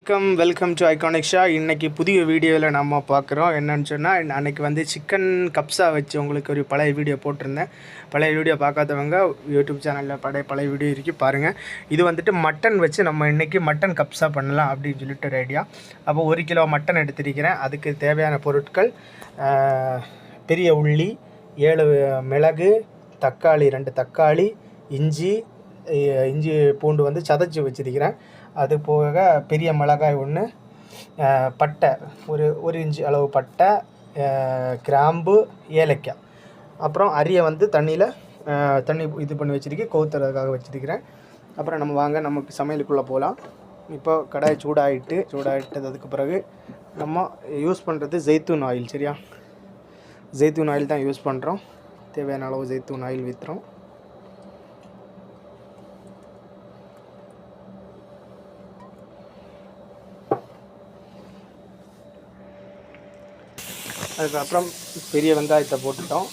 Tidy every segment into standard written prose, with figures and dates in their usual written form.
Welcome to iconic Shah. இன்றைக்கி புதிய வீடியோவில் நம்ம பார்க்குறோம். என்னென்னு சொன்னால், அன்றைக்கி வந்து சிக்கன் கப்ஸா வச்சு உங்களுக்கு ஒரு பழைய வீடியோ போட்டிருந்தேன். பழைய வீடியோ பார்க்காதவங்க யூடியூப் சேனலில் பழைய வீடியோ இருக்குது பாருங்கள். இது வந்துட்டு மட்டன் வச்சு நம்ம இன்றைக்கி மட்டன் கப்ஸா பண்ணலாம் அப்படின்னு சொல்லிட்டு ஒரு ஐடியா. அப்போ 1 கிலோ மட்டன் எடுத்திருக்கிறேன். அதுக்கு தேவையான பொருட்கள் பெரிய உள்ளி, 7 மிளகு, தக்காளி 2 தக்காளி, இஞ்சி பூண்டு வந்து சதைச்சி வச்சுருக்கிறேன். அது போக பெரிய மிளகாய் 1, பட்டை ஒரு இன்ச்சு அளவு பட்டை, கிராம்பு, ஏலக்காய், அப்புறம் அரியை வந்து தண்ணி இது பண்ணி வச்சுருக்கேன், கவுத்துறதுக்காக வச்சுருக்கிறேன். அப்புறம் நமக்கு சமையலுக்குள்ளே போகலாம். இப்போ கடாய் சூடாகிட்டதுக்கு பிறகு நம்ம யூஸ் பண்ணுறது ஜெய்த்தூன் ஆயில். சரியா, ஜெய்த்தூன் ஆயில் தான் யூஸ் பண்ணுறோம். தேவையான அளவு ஜெய்த்தூன் ஆயில் விற்றுறோம். அதுக்கப்புறம் பெரிய வெங்காயத்தை போட்டுட்டோம்.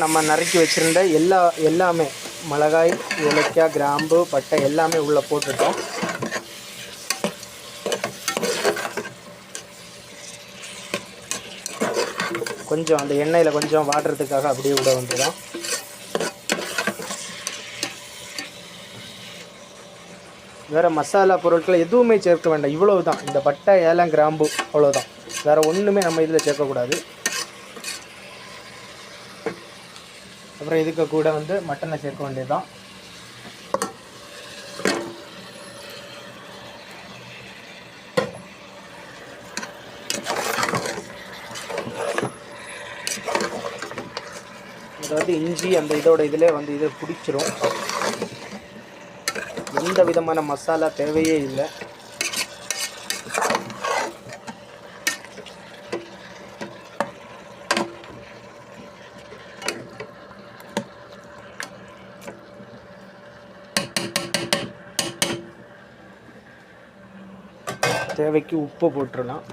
நம்ம நறுக்கி வச்சுருந்த எல்லாமே மிளகாய், ஏலக்காய், கிராம்பு, பட்டை எல்லாமே உள்ளே போட்டுட்டோம். கொஞ்சம் அந்த எண்ணெயில் கொஞ்சம் வாடுறதுக்காக அப்படியே விட வேண்டியதான். வேறு மசாலா பொருட்கள் எதுவுமே சேர்க்க வேண்டாம். இவ்வளவு தான், இந்த பட்டை, ஏலம், கிராம்பு அவ்வளோதான். வேறு ஒன்றுமே நம்ம இதில் சேர்க்கக்கூடாது. அப்புறம் இதுக்கு கூட வந்து மட்டனை சேர்க்க வேண்டியது தான். அதாவது இஞ்சி அந்த இதிலே வந்து இது பிடிச்சிரும். எந்த விதமான மசாலா தேவையே இல்லை. தேவைக்கு உப்பு போட்டுடலாம்.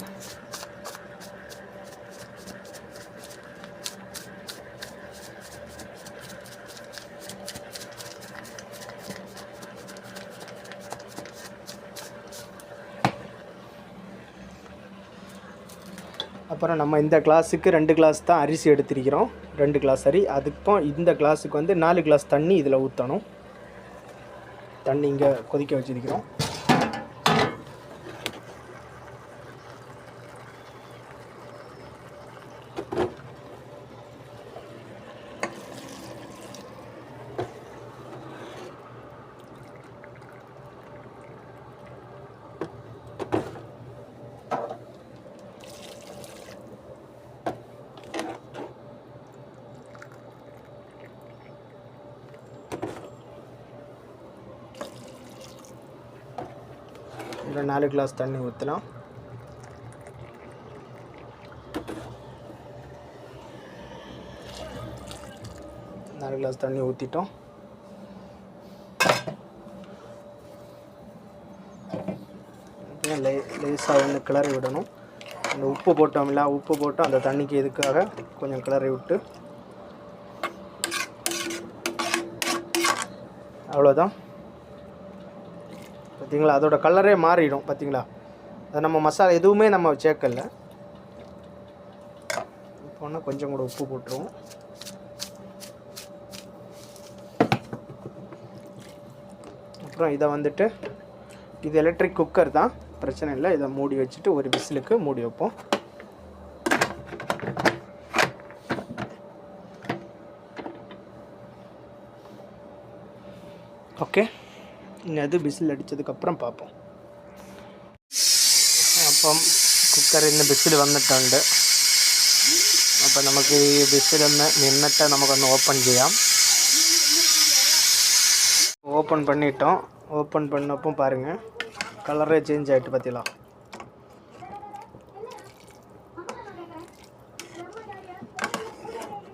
அப்புறம் நம்ம இந்த கிளாஸுக்கு 2 கிளாஸ் தான் அரிசி எடுத்திருக்கிறோம். 2 கிளாஸ் அரி. அதுக்கும் இந்த கிளாஸுக்கு வந்து 4 கிளாஸ் தண்ணி இதில் ஊற்றணும். தண்ணி இங்கே கொதிக்க வச்சுருக்கிறோம். இதில் 4 கிளாஸ் தண்ணி ஊற்றலாம். நாலு கிளாஸ் தண்ணி ஊற்றிட்டோம். லேசாக ஒன்று கிளறி விடணும். அந்த உப்பு போட்டோம்ல, உப்பு போட்டு அந்த தண்ணிக்கு இதுக்காக கொஞ்சம் கிளறி விட்டு அவ்வளோதான். பார்த்தீங்களா, அதோட கலரே மாறிடும். பார்த்தீங்களா, அது நம்ம மசாலா எதுவுமே நம்ம சேர்க்கல. இப்போ கொஞ்சம் கூட உப்பு போட்டுருவோம். அப்புறம் இதை வந்துட்டு, இது எலக்ட்ரிக் குக்கர் தான், பிரச்சனை இல்லை. இதை மூடி வச்சுட்டு ஒரு விசிலுக்கு மூடி வைப்போம். ஓகே, அது விசில் அடித்ததுக்கப்புறம் பார்ப்போம். അപ്പം കുക്കറിന് വിസിൽ വന്നിട്ടുണ്ട്. അപ്പോൾ നമുക്ക് ഈ വിസിലൊന്ന് നിന്നിട്ട് നമുക്കൊന്ന് ഓപ്പൺ ചെയ്യാം. ஓப்பன் பண்ணிட்டோம். ஓப்பன் பண்ணப்போ பாருங்கள், கலரே சேஞ்ச் ஆகிட்டு. பார்த்தீங்களா,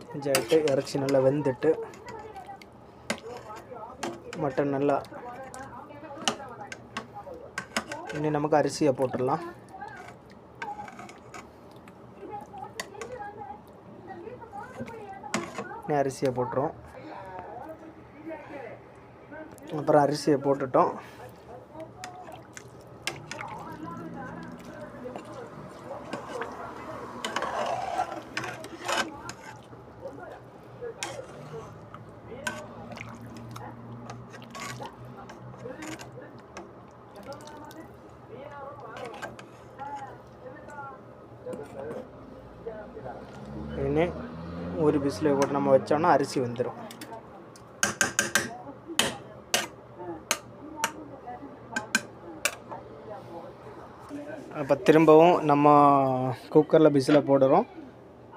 சேஞ்ச் ஆகிட்டு இறைச்சி நல்லா வெந்துட்டு மட்டன் நல்லா இனி நமக்கு அரிசியை போட்டுடலாம். இனி அரிசியை போட்டுரும். அப்புறம் அரிசியை போட்டுட்டோம். இனி ஒரு விசில் போட்டு நம்ம வச்சோம்னா அரிசி வந்துடும். அப்போ திரும்பவும் நம்ம குக்கரில் விசிலை போடுறோம்.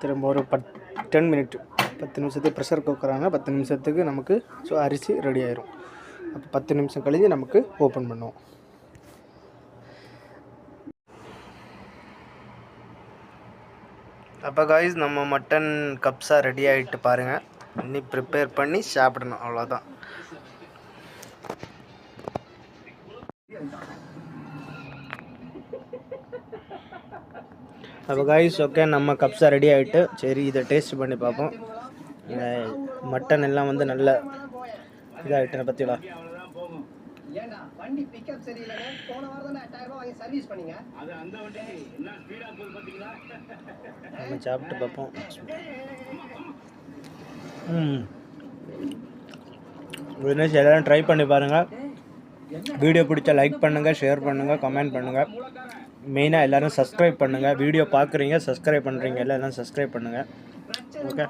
திரும்ப ஒரு 10 நிமிஷத்துக்கு ப்ரெஷர் குக்கரான 10 நிமிஷத்துக்கு நமக்கு அரிசி ரெடி ஆயிரும். அப்போ 10 நிமிஷம் கழிஞ்சு நமக்கு ஓப்பன் பண்ணுவோம். அப்போ காய்ஸ் நம்ம மட்டன் கப்ஸா ரெடி ஆகிட்டு பாருங்கள். இன்னி ப்ரிப்பேர் பண்ணி சாப்பிடணும், அவ்வளோதான். அப்போ காய்ஸ் ஓகே, நம்ம கப்ஸா ரெடி ஆகிட்டு. சரி, இதை டேஸ்ட் பண்ணி பார்ப்போம். மட்டன் எல்லாம் வந்து நல்ல இதாகிட்டு பற்றிங்களா. வண்டி பிக்கப் சரியில்லைங்க. போன வாரம் தான் 8000 ரூபாய் வாங்கி சர்வீஸ் பண்ணீங்க. அது அந்த வண்டி என்ன ஸ்பீடா போகுது பாத்தீங்களா? நம்ம சாப்பிட்டு பார்ப்போம். பிசினஸ் எல்லாரும் ட்ரை பண்ணி பாருங்கள். வீடியோ பிடிச்சா லைக் பண்ணுங்கள், ஷேர் பண்ணுங்கள், கமெண்ட் பண்ணுங்கள். மெயினாக எல்லோரும் சப்ஸ்கிரைப் பண்ணுங்கள். வீடியோ பார்க்குறீங்க, சப்ஸ்கிரைப் பண்ணுறீங்க, எல்லாம் சப்ஸ்கிரைப் பண்ணுங்கள். ஓகே.